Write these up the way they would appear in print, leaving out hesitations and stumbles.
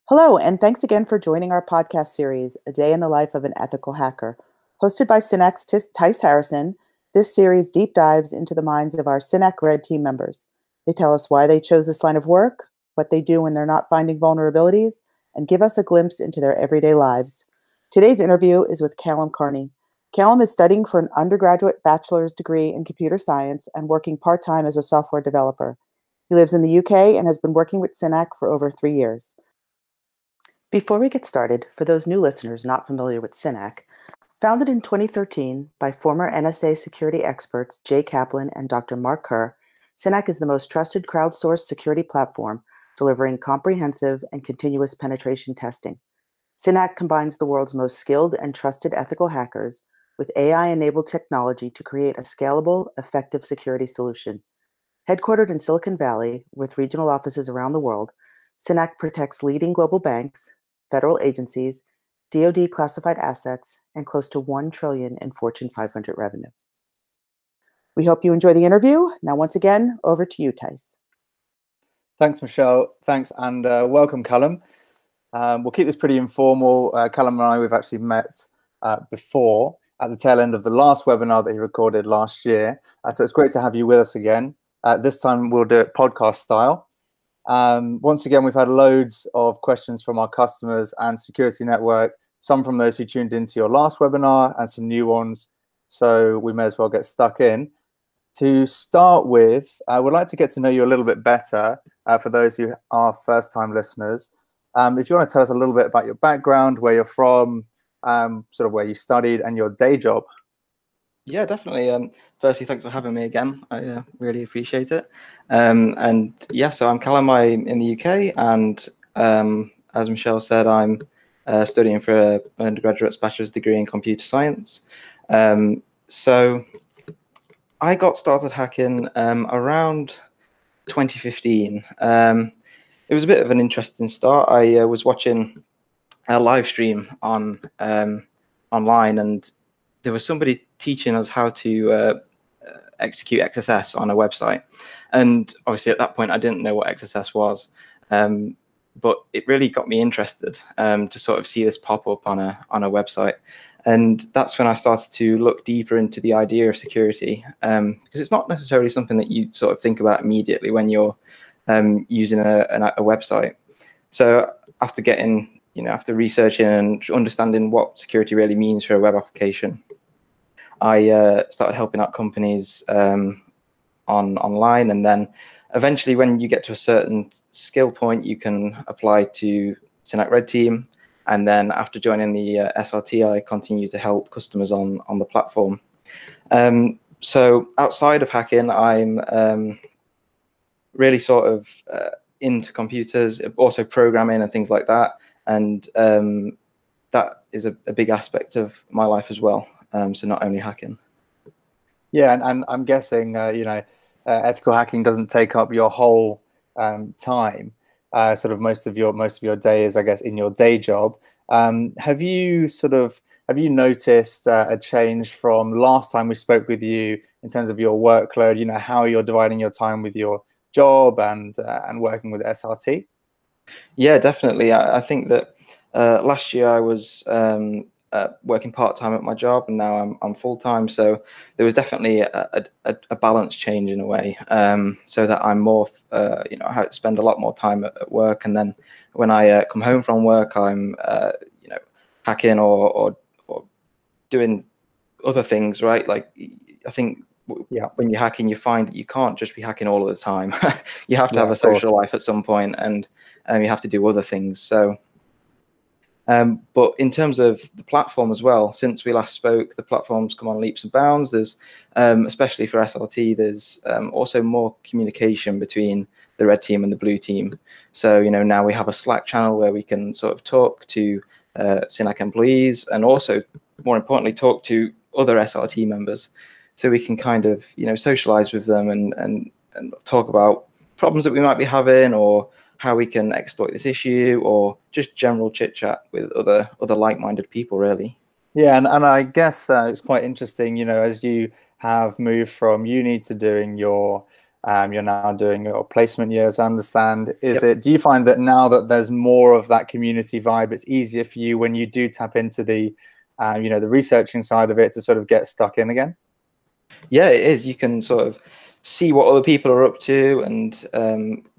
Hello, and thanks again for joining our podcast series, A Day in the Life of an Ethical Hacker. Hosted by Synack's Tice Harrison, this series deep dives into the minds of our Synack Red Team members. They tell us why they chose this line of work, what they do when they're not finding vulnerabilities, and give us a glimpse into their everyday lives. Today's interview is with Callum Carney. Callum is studying for an undergraduate bachelor's degree in computer science and working part-time as a software developer. He lives in the UK and has been working with Synack for over 3 years. Before we get started, for those new listeners not familiar with Synack, founded in 2013 by former NSA security experts Jay Kaplan and Dr. Mark Kerr, Synack is the most trusted crowdsourced security platform delivering comprehensive and continuous penetration testing. Synack combines the world's most skilled and trusted ethical hackers with AI-enabled technology to create a scalable, effective security solution. Headquartered in Silicon Valley with regional offices around the world, Synack protects leading global banks, federal agencies, DoD classified assets, and close to $1 trillion in Fortune 500 revenue. We hope you enjoy the interview. Now, once again, over to you, Tice. Thanks, Michelle. Thanks, and welcome, Callum. We'll keep this pretty informal. Callum and I, we've actually met before at the tail end of the last webinar that he recorded last year. So it's great to have you with us again. This time, we'll do it podcast style. Once again, we've had loads of questions from our customers and security network, some from those who tuned into your last webinar and some new ones. So we may as well get stuck in. To start with, I would like to get to know you a little bit better for those who are first-time listeners. If you want to tell us a little bit about your background, where you're from, sort of where you studied and your day job. Yeah, definitely. Firstly, thanks for having me again. I really appreciate it. And yeah, so I'm Callum. I'm in the UK, and as Michelle said, I'm studying for an undergraduate bachelor's degree in computer science. So I got started hacking around 2015. It was a bit of an interesting start. I was watching a live stream on online, and there was somebody teaching us how to execute XSS on a website. And obviously at that point, I didn't know what XSS was, but it really got me interested to sort of see this pop up on a website. And that's when I started to look deeper into the idea of security, because it's not necessarily something that you sort of think about immediately when you're using a website. So after getting, after researching and understanding what security really means for a web application, I started helping out companies online, and then eventually, when you get to a certain skill point, you can apply to Synack Red Team, and then after joining the SRT, I continue to help customers on the platform. So outside of hacking, I'm really sort of into computers, also programming and things like that, and that is a big aspect of my life as well. So not only hacking. Yeah, and I'm guessing ethical hacking doesn't take up your whole time. Sort of most of your day is, I guess, in your day job. Have you noticed a change from last time we spoke with you in terms of your workload? How you're dividing your time with your job and working with SRT? Yeah, definitely. I think that last year I was working part-time at my job, and now I'm full-time, so there was definitely a balance change in a way, so that I'm more I have to spend a lot more time at work, and then when I come home from work, I'm hacking or doing other things, right? Like, I think when you're hacking, you find that you can't just be hacking all of the time. You have to have a social life at some point, and you have to do other things. So but in terms of the platform as well, since we last spoke, the platform's come on leaps and bounds. There's, especially for SRT, there's also more communication between the red team and the blue team. So, now we have a Slack channel where we can sort of talk to Synack employees, and also, more importantly, talk to other SRT members. So we can kind of, socialize with them and talk about problems that we might be having, or how we can exploit this issue, or just general chit chat with other like-minded people, really. Yeah, and I guess it's quite interesting, as you have moved from uni to doing your You're now doing your placement years, I understand. Do you find that now that there's more of that community vibe, it's easier for you when you do tap into the, the researching side of it to sort of get stuck in again? Yeah, it is. You can sort of see what other people are up to and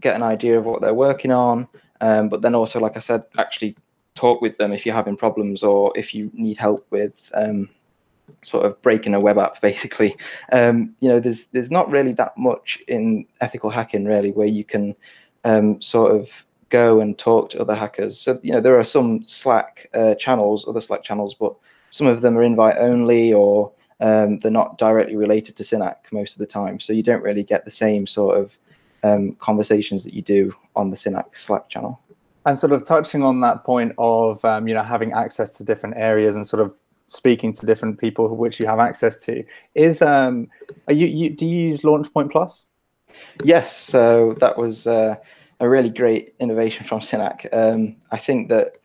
get an idea of what they're working on. But then also, like I said, actually talk with them if you're having problems or if you need help with sort of breaking a web app, basically. There's not really that much in ethical hacking really where you can sort of go and talk to other hackers. So there are some Slack channels, other Slack channels, but some of them are invite only, or they're not directly related to Synack most of the time. So you don't really get the same sort of conversations that you do on the Synack Slack channel. And sort of touching on that point of having access to different areas and sort of speaking to different people which you have access to, is do you use Launchpoint Plus? Yes, so that was a really great innovation from Synack. I think that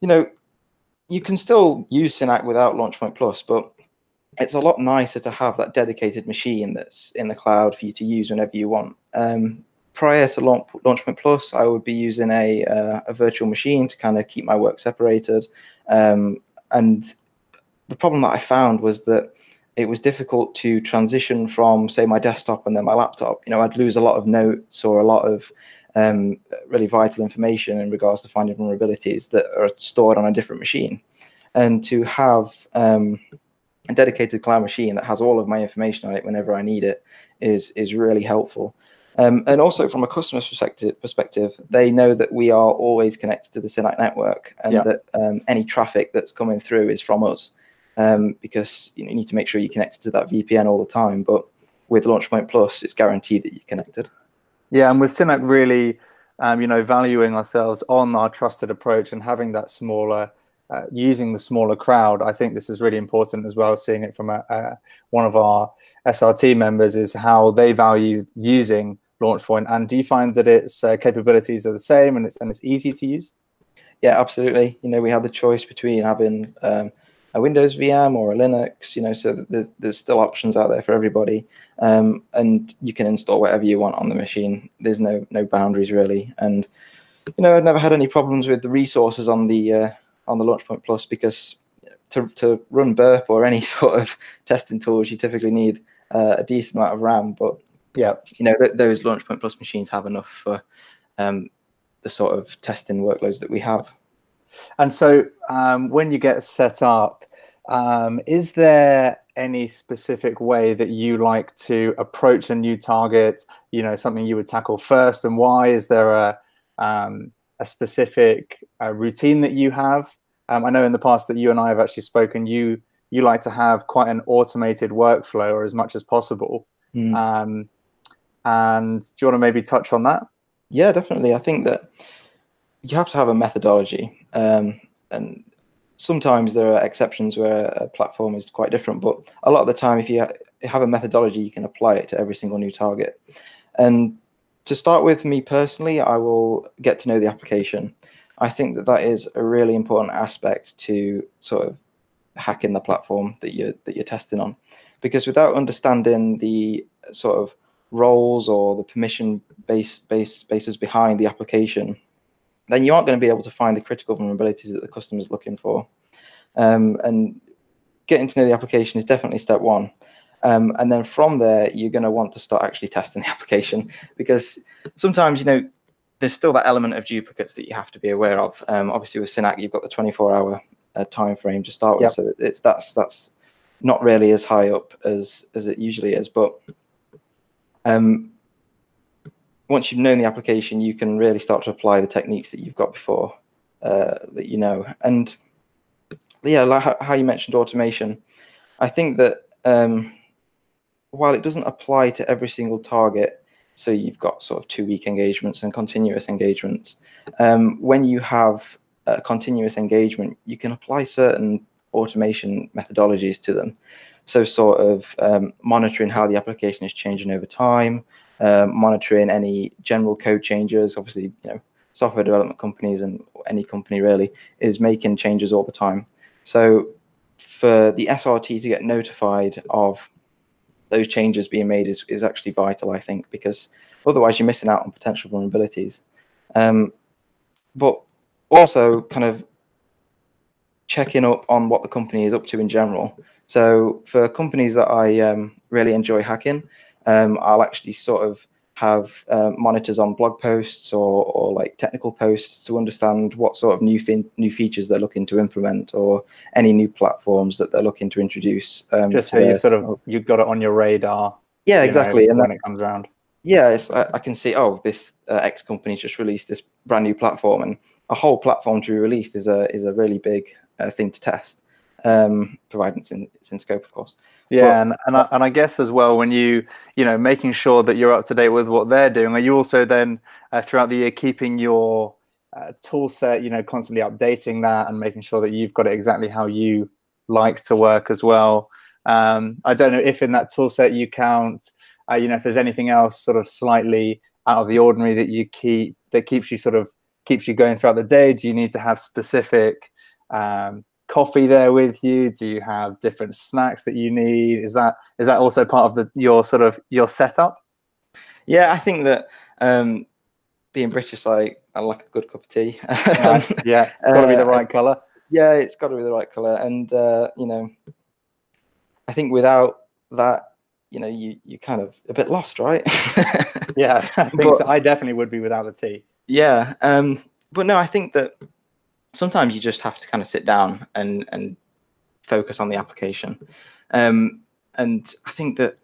you can still use Synack without Launchpoint Plus, but it's a lot nicer to have that dedicated machine that's in the cloud for you to use whenever you want. Prior to Launchpoint Plus, I would be using a virtual machine to kind of keep my work separated. And the problem that I found was that it was difficult to transition from, say, my desktop and then my laptop. I'd lose a lot of notes or a lot of really vital information in regards to finding vulnerabilities that are stored on a different machine. And to have a dedicated cloud machine that has all of my information on it whenever I need it is really helpful. And also from a customer's perspective, they know that we are always connected to the Synack network, and that any traffic that's coming through is from us, because you need to make sure you're connected to that VPN all the time. But with Launchpoint Plus, it's guaranteed that you're connected. Yeah, and with Synack really, valuing ourselves on our trusted approach and having that smaller, using the smaller crowd, I think this is really important as well. Seeing it from one of our SRT members is how they value using Launchpoint. And do you find that its capabilities are the same and it's easy to use? Yeah, absolutely. We have the choice between having a Windows VM or a Linux, so there's still options out there for everybody, and you can install whatever you want on the machine. There's no boundaries really, and I've never had any problems with the resources on the Launchpoint Plus, because to run Burp or any sort of testing tools, you typically need a decent amount of RAM. But those Launchpoint Plus machines have enough for the sort of testing workloads that we have. And so when you get set up, is there any specific way that you like to approach a new target, something you would tackle first, and why? Is there a specific routine that you have? I know in the past that you and I have actually spoken, you like to have quite an automated workflow, or as much as possible. And do you want to maybe touch on that? Yeah, definitely. I think that you have to have a methodology, and sometimes there are exceptions where a platform is quite different, but a lot of the time, if you have a methodology, you can apply it to every single new target. And to start with, me personally, I will get to know the application. I think that is a really important aspect to sort of hacking the platform that you're testing on, because without understanding the sort of roles or the permission bases behind the application, then you aren't going to be able to find the critical vulnerabilities that the customer is looking for. And getting to know the application is definitely step one. And then from there, you're going to want to start actually testing the application, because sometimes, there's still that element of duplicates that you have to be aware of. Obviously, with Synack, you've got the 24-hour time frame to start with, so that's not really as high up as it usually is. But once you've known the application, you can really start to apply the techniques that you've got before, that you know. And yeah, like how you mentioned automation, I think that while it doesn't apply to every single target, so you've got sort of 2-week engagements and continuous engagements, when you have a continuous engagement, you can apply certain automation methodologies to them. So sort of monitoring how the application is changing over time, monitoring any general code changes. Obviously, software development companies, and any company really, is making changes all the time. So for the SRT to get notified of those changes being made is actually vital, I think, because otherwise you're missing out on potential vulnerabilities. But also kind of checking up on what the company is up to in general. So for companies that I really enjoy hacking, I'll actually sort of have monitors on blog posts or like technical posts to understand what sort of new features they're looking to implement, or any new platforms that they're looking to introduce. Just so you've got it on your radar. Yeah, exactly. And when it comes around. Yeah, I can see, oh, this X company just released this brand new platform, and a whole platform to be released is a really big thing to test, provided it's in scope, of course. Yeah, but, and I guess as well, when making sure that you're up to date with what they're doing, are you also then throughout the year keeping your tool set, constantly updating that and making sure that you've got it exactly how you like to work as well? I don't know if in that tool set you count, if there's anything else sort of slightly out of the ordinary that you keep that keeps you going throughout the day. Do you need to have specific coffee there with you? Do you have different snacks that you need? Is that also part of your setup? Yeah, I think that being British, I like a good cup of tea. Nice. Yeah, it's got to be the right color. Yeah, it's got to be the right color, and I think without that, you kind of a bit lost, right? Yeah, I think so. I definitely would be without the tea. Yeah, but no, I think that sometimes you just have to kind of sit down and focus on the application. And I think that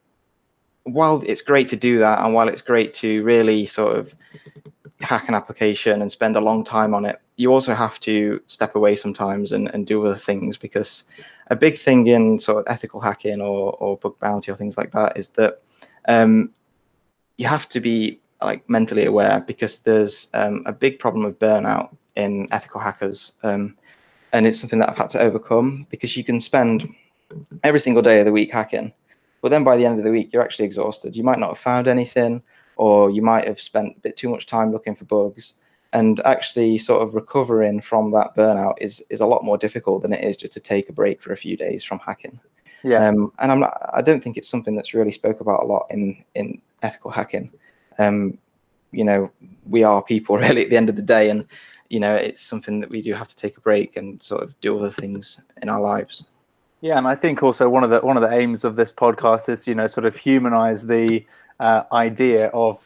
while it's great to do that, and while it's great to really sort of hack an application and spend a long time on it, you also have to step away sometimes and do other things, because a big thing in sort of ethical hacking or bug bounty or things like that is that you have to be like mentally aware, because there's a big problem of burnout in ethical hackers, and it's something that I've had to overcome, because you can spend every single day of the week hacking, but then by the end of the week you're actually exhausted. You might not have found anything, or you might have spent a bit too much time looking for bugs, and actually sort of recovering from that burnout is a lot more difficult than it is just to take a break for a few days from hacking. Yeah. And I don't think it's something that's really spoke about a lot in ethical hacking. We are people really at the end of the day, and it's something that we do have to take a break and sort of do other things in our lives. Yeah, and I think also one of the aims of this podcast is sort of humanize the idea of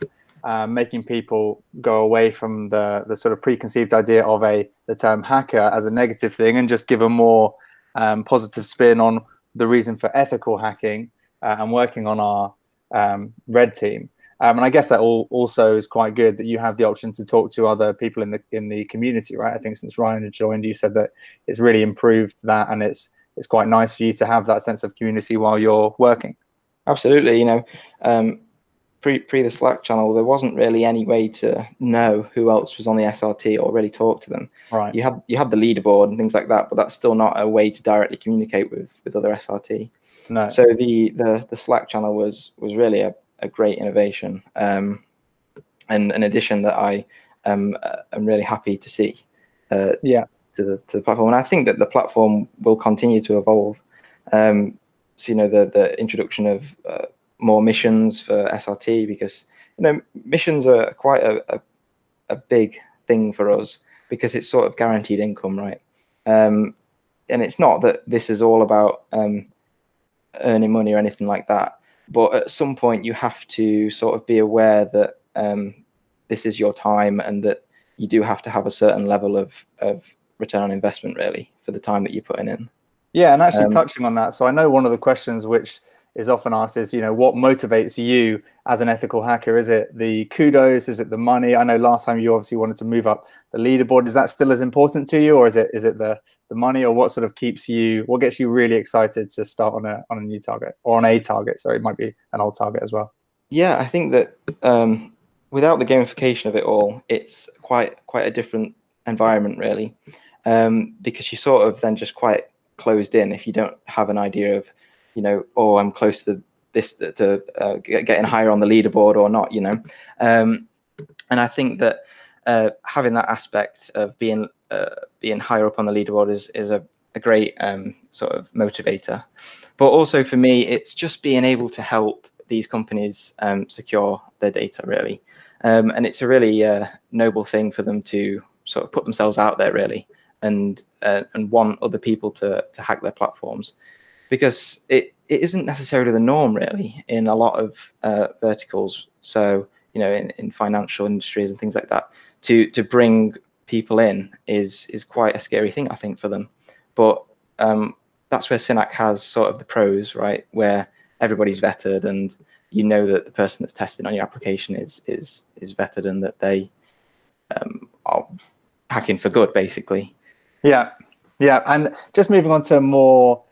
making people go away from the sort of preconceived idea of the term hacker as a negative thing, and just give a more positive spin on the reason for ethical hacking and working on our red team. And I guess that also is quite good that you have the option to talk to other people in the community, right? I think since Ryan had joined, you said that it's really improved that, and it's quite nice for you to have that sense of community while you're working. Absolutely. Pre the Slack channel, there wasn't really any way to know who else was on the SRT or really talk to them. Right. You had the leaderboard and things like that, but that's still not a way to directly communicate with other SRT. No. So the Slack channel was really a great innovation, and an addition that I am really happy to see. To the platform, and I think that the platform will continue to evolve. So the introduction of more missions for SRT, because missions are quite a big thing for us, because it's sort of guaranteed income, right? And it's not that this is all about earning money or anything like that, but at some point you have to sort of be aware that this is your time, and that you do have to have a certain level of return on investment really for the time that you're putting in. Yeah, and actually touching on that, so I know one of the questions which is often asked is, what motivates you as an ethical hacker? Is it the kudos? Is it the money? I know last time you obviously wanted to move up the leaderboard. Is that still as important to you, or is it the money, or what sort of what gets you really excited to start on a new target, or on a target? Sorry, it might be an old target as well. Yeah, I think that without the gamification of it all, it's quite a different environment really, because you sort of then just quite closed in if you don't have an idea of I'm close to this, to getting higher on the leaderboard or not, and I think that having that aspect of being higher up on the leaderboard is a a great sort of motivator. But also for me, it's just being able to help these companies secure their data, really. And it's a really noble thing for them to sort of put themselves out there, really, and want other people to hack their platforms, because it isn't necessarily the norm, really, in a lot of verticals. So, you know, in financial industries and things like that, to bring people in is quite a scary thing, I think, for them. But that's where Synack has sort of the pros, right, where everybody's vetted, and you know that the person that's testing on your application is vetted, and that they are hacking for good, basically. Yeah, yeah. And just moving on to more,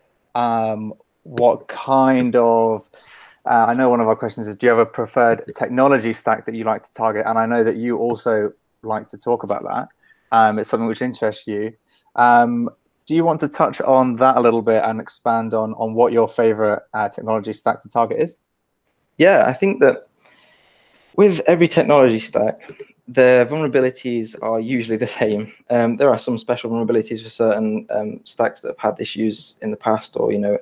what kind of, I know one of our questions is, do you have a preferred technology stack that you like to target? And I know that you also like to talk about that. It's something which interests you. Do you want to touch on that a little bit and expand on what your favorite technology stack to target is? Yeah, I think that with every technology stack, the vulnerabilities are usually the same. There are some special vulnerabilities for certain stacks that have had issues in the past, or, you know,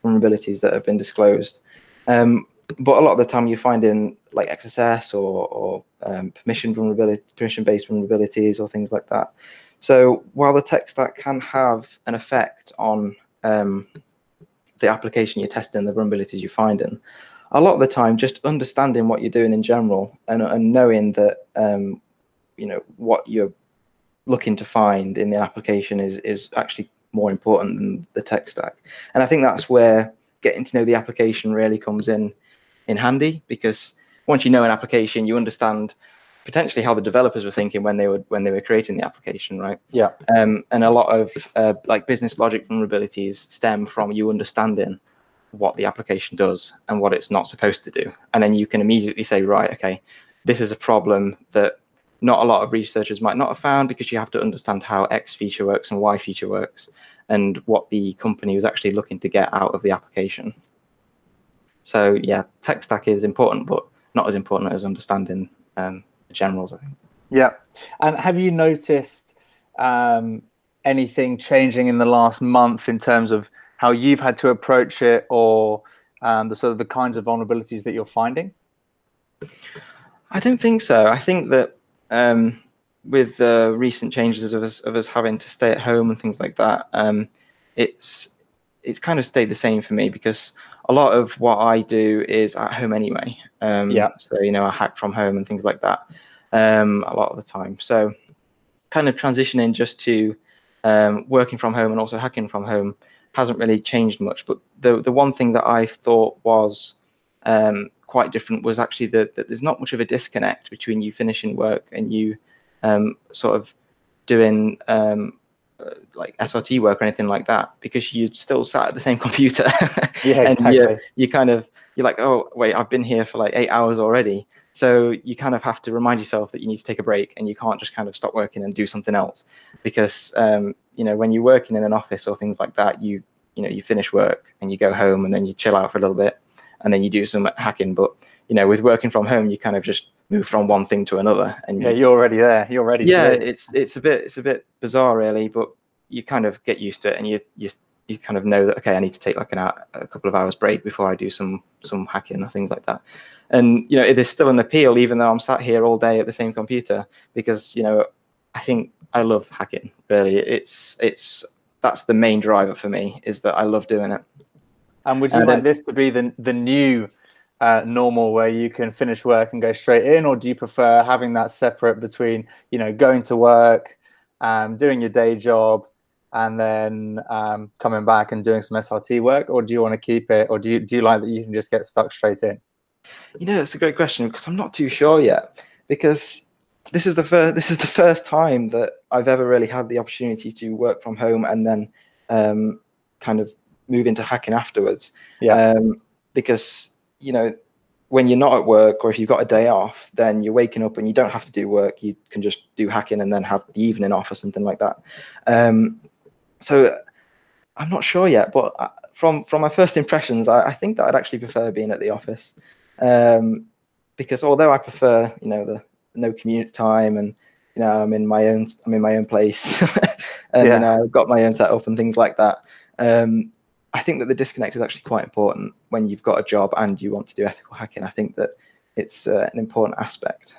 vulnerabilities that have been disclosed. But a lot of the time you find in like XSS or permission-based vulnerabilities or things like that. So while the tech stack can have an effect on the application you're testing, the vulnerabilities you find in, a lot of the time just understanding what you're doing in general, and knowing that you know, what you're looking to find in the application is actually more important than the tech stack. And I think that's where getting to know the application really comes in handy, because once you know an application, you understand potentially how the developers were thinking when they were creating the application, right? Yeah. And a lot of like business logic vulnerabilities stem from you understanding what the application does and what it's not supposed to do, and then you can immediately say, right, okay, this is a problem that not a lot of researchers might not have found, because you have to understand how X feature works and Y feature works, and what the company was actually looking to get out of the application. So yeah, tech stack is important, but not as important as understanding the generals, I think. Yeah. And have you noticed anything changing in the last month in terms of how you've had to approach it, or the sort of the kinds of vulnerabilities that you're finding? I don't think so. I think that with the recent changes of us having to stay at home and things like that, it's kind of stayed the same for me, because a lot of what I do is at home anyway. So, you know, I hack from home and things like that a lot of the time. So kind of transitioning just to working from home and also hacking from home hasn't really changed much. But the one thing that I thought was quite different was actually that there's not much of a disconnect between you finishing work and you sort of doing like SRT work or anything like that, because you still sat at the same computer. Yeah, and exactly. you're like, oh wait, I've been here for like 8 hours already. So you kind of have to remind yourself that you need to take a break, and you can't just kind of stop working and do something else, because you know, when you're working in an office or things like that, you know, you finish work and you go home and then you chill out for a little bit and then you do some hacking. But you know, with working from home, you kind of just move from one thing to another, and yeah, you're already there. You're ready. Yeah, to it's a bit bizarre, really, but you kind of get used to it, and you kind of know that, okay, I need to take like a couple of hours break before I do some hacking or things like that. And you know, it is still an appeal, even though I'm sat here all day at the same computer, because you know, I think I love hacking. Really, it's that's the main driver for me, is that I love doing it. And would you like this to be the new normal, where you can finish work and go straight in, or do you prefer having that separate between, you know, going to work, doing your day job, and then coming back and doing some SRT work? Or do you want to keep it, or do you like that you can just get stuck straight in? You know, it's a great question, because I'm not too sure yet, because this is the first time that I've ever really had the opportunity to work from home and then kind of move into hacking afterwards. Yeah. Because you know, when you're not at work, or if you've got a day off, then you're waking up and you don't have to do work. You can just do hacking and then have the evening off or something like that. So I'm not sure yet, but from my first impressions, I think that I'd actually prefer being at the office, because although I prefer, you know, the no commute time, and you know, I'm in my own place, and Yeah. I've got my own setup and things like that. I think that the disconnect is actually quite important when you've got a job and you want to do ethical hacking. I think that it's an important aspect.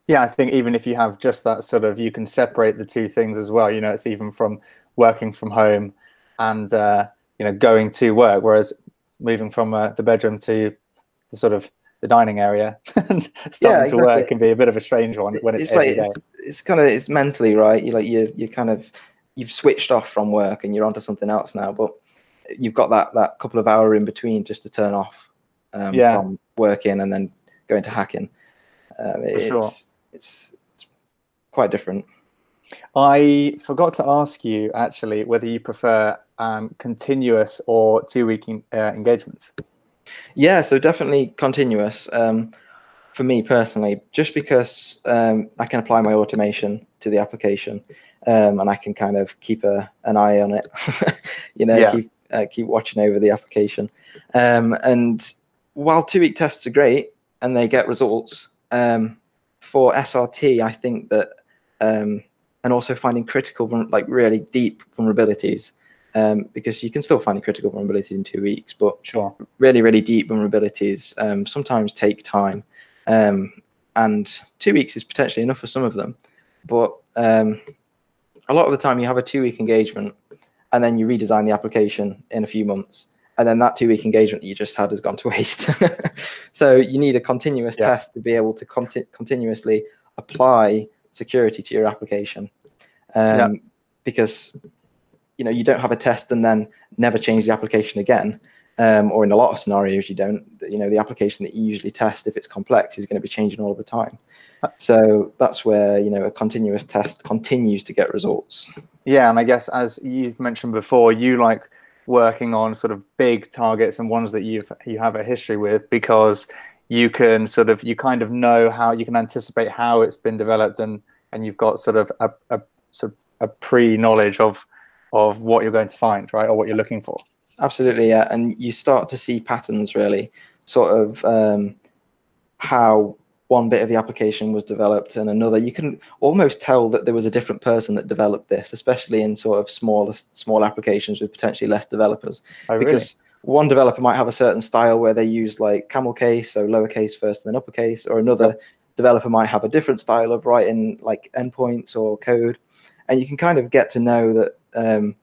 Yeah, I think even if you have just that sort of, you can separate the two things as well. It's even from working from home and going to work, whereas moving from the bedroom to the sort of the dining area and starting to work can be a bit of a strange one when it's every day. It's mentally, right? You've switched off from work and you're onto something else now, but you've got that couple of hours in between just to turn off from working and then going to hacking. It's quite different. I forgot to ask you actually whether you prefer continuous or 2-week engagements. Yeah, so definitely continuous. For me personally, just because I can apply my automation to the application, and I can kind of keep an eye on it, keep watching over the application. And while 2-week tests are great and they get results, for SRT, I think that, and also finding critical, like really deep vulnerabilities, because you can still find critical vulnerabilities in 2 weeks, but sure, really, really deep vulnerabilities sometimes take time. And 2 weeks is potentially enough for some of them, but a lot of the time you have a 2-week engagement and then you redesign the application in a few months, and then that 2-week engagement that you just had has gone to waste. So you need a continuous test to be able to continuously apply security to your application, because you don't have a test and then never change the application again. Or in a lot of scenarios, you don't. The application that you usually test, if it's complex, is going to be changing all the time. So that's where a continuous test continues to get results. Yeah, and I guess as you've mentioned before, you like working on sort of big targets and ones that you have a history with, because you can you kind of know how you can anticipate how it's been developed, and you've got sort of a pre-knowledge of what you're going to find, right, or what you're looking for. Absolutely, yeah, and you start to see patterns really, sort of how one bit of the application was developed and another. You can almost tell that there was a different person that developed this, especially in sort of small applications with potentially less developers. Oh, because really? One developer might have a certain style where they use like camel case, so lowercase first and then uppercase, or another developer might have a different style of writing like endpoints or code, and you can kind of get to know that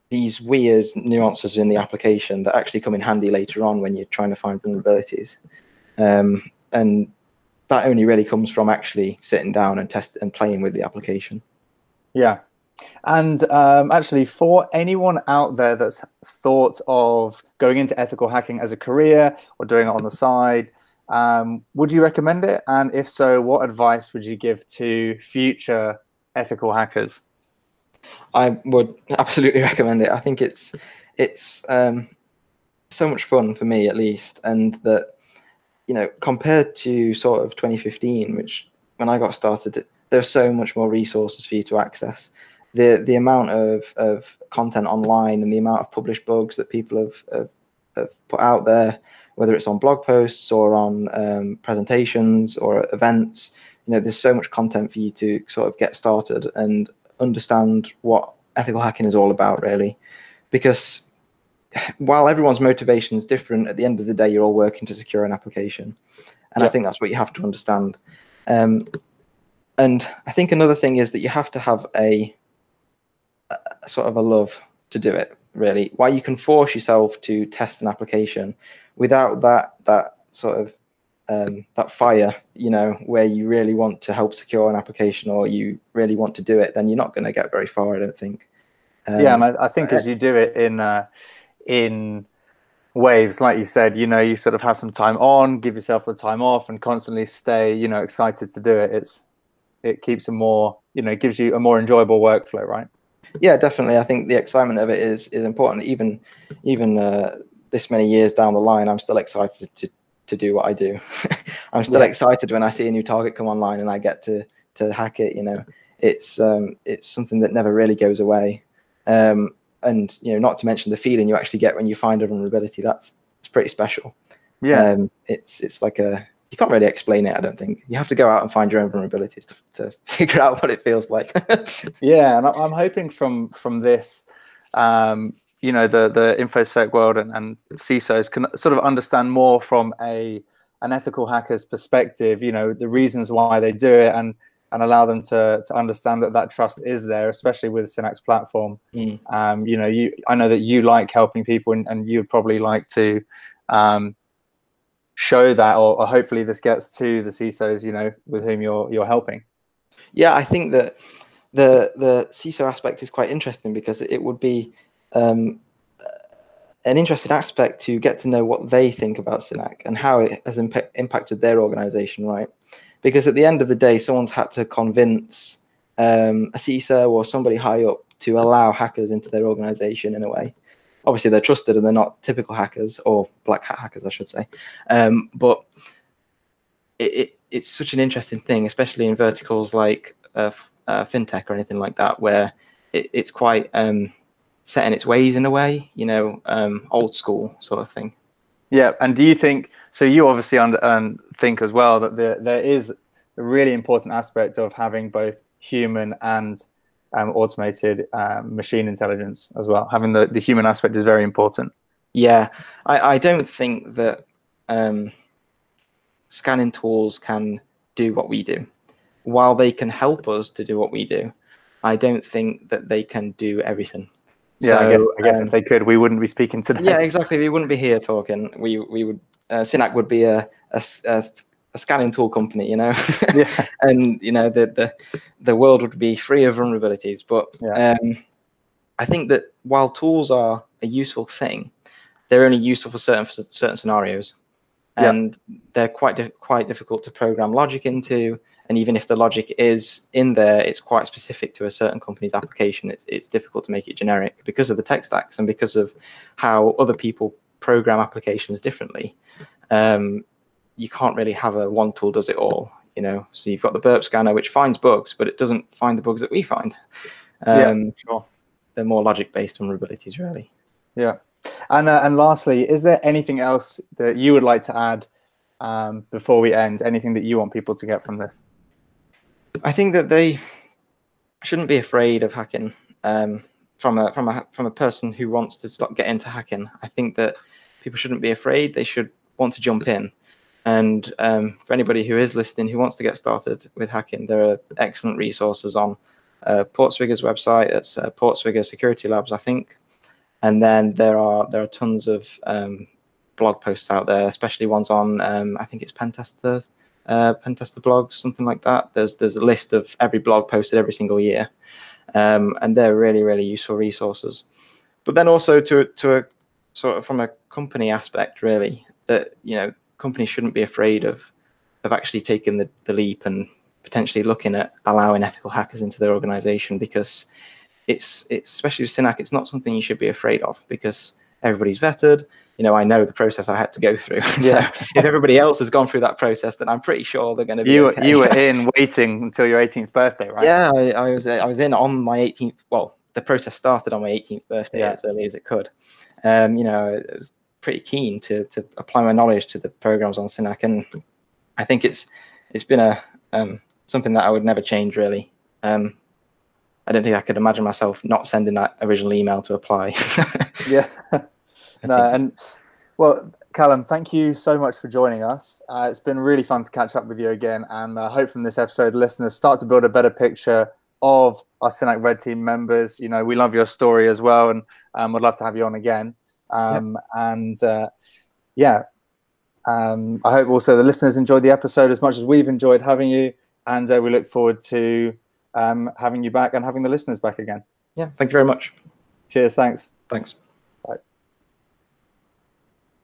these weird nuances in the application that actually come in handy later on when you're trying to find vulnerabilities. And that only really comes from actually sitting down and testing and playing with the application. Yeah. And actually, for anyone out there that's thought of going into ethical hacking as a career or doing it on the side, would you recommend it? And if so, what advice would you give to future ethical hackers? I would absolutely recommend it. I think it's so much fun for me, at least, and that compared to sort of 2015, which when I got started, there's so much more resources for you to access. The amount of content online and the amount of published bugs that people have put out there, whether it's on blog posts or on presentations or events, there's so much content for you to sort of get started and understand what ethical hacking is all about, really. Because while everyone's motivation is different, at the end of the day, you're all working to secure an application. And I think that's what you have to understand. And I think another thing is that you have to have a sort of a love to do it, really. While you can force yourself to test an application, without that sort of that fire, where you really want to help secure an application or you really want to do it, then you're not going to get very far, I don't think. Yeah, and I think as you do it in waves, like you said, you sort of have some time on, give yourself the time off, and constantly stay, excited to do it. It keeps it gives you a more enjoyable workflow, right? Yeah, definitely. I think the excitement of it is important. Even this many years down the line, I'm still excited to do what I do. I'm still excited when I see a new target come online and I get to hack it. It's something that never really goes away. And not to mention the feeling you actually get when you find a vulnerability. It's pretty special. Yeah. It's like you can't really explain it. I don't think you have to go out and find your own vulnerabilities to figure out what it feels like. Yeah, and I'm hoping from this, you know, the InfoSec world and CISOs can sort of understand more from an ethical hacker's perspective, you know, the reasons why they do it, and allow them to understand that trust is there, especially with Synack's platform. You know, I know that you like helping people, and you'd probably like to show that, or hopefully this gets to the CISOs, you know, with whom you're helping. Yeah, I think that the CISO aspect is quite interesting, because it would be an interesting aspect to get to know what they think about Synack and how it has impacted their organization, right? Because at the end of the day, someone's had to convince a CISO or somebody high up to allow hackers into their organization in a way. Obviously, they're trusted and they're not typical hackers, or black hat hackers, I should say. But it's such an interesting thing, especially in verticals like fintech or anything like that, where it's quite set in its ways in a way, you know, old school sort of thing. Yeah, and do you think, so you obviously think as well that there is a really important aspect of having both human and automated machine intelligence as well. Having the human aspect is very important. Yeah, I don't think that scanning tools can do what we do. While they can help us to do what we do, I don't think that they can do everything. Yeah, so, I guess if they could, we wouldn't be speaking today. Yeah, exactly. We wouldn't be here talking. We would Synack would be a scanning tool company, you know. Yeah. And you know the world would be free of vulnerabilities. But yeah. I think that while tools are a useful thing, they're only useful for certain scenarios, and they're quite difficult to program logic into. And even if the logic is in there, it's quite specific to a certain company's application. It's difficult to make it generic because of the tech stacks and because of how other people program applications differently. You can't really have a one tool does it all, you know. So you've got the burp scanner, which finds bugs, but it doesn't find the bugs that we find. Sure. They're more logic-based vulnerabilities, really. Yeah. And lastly, is there anything else that you would like to add before we end? Anything that you want people to get from this? I think that they shouldn't be afraid of hacking. From a person who wants to get into hacking, I think that people shouldn't be afraid. They should want to jump in. And for anybody who is listening who wants to get started with hacking, there are excellent resources on Portswigger's website. That's Portswigger Security Labs, I think. And then there are tons of blog posts out there, especially ones on I think it's Pentester blogs, something like that. There's a list of every blog posted every single year, and they're really useful resources. But then also to a sort of from a company aspect, really, that you know companies shouldn't be afraid of actually taking the leap and potentially looking at allowing ethical hackers into their organization, because it's especially with Synack, it's not something you should be afraid of, because everybody's vetted. You know, I know the process I had to go through. Yeah. So if everybody else has gone through that process, then I'm pretty sure they're going to be okay. You were in waiting until your 18th birthday, right? Yeah, I was in on my 18th. Well, the process started on my 18th birthday, as early as it could. You know, I was pretty keen to apply my knowledge to the programs on Synack, and I think it's been a something that I would never change, really. I don't think I could imagine myself not sending that original email to apply. Yeah. No, and well, Callum, thank you so much for joining us. It's been really fun to catch up with you again, and I hope from this episode listeners start to build a better picture of our Synack Red Team members. You know, we love your story as well, and would love to have you on again. I hope also the listeners enjoyed the episode as much as we've enjoyed having you, and we look forward to having you back and having the listeners back again. Yeah, thank you very much. Cheers, thanks. Thanks.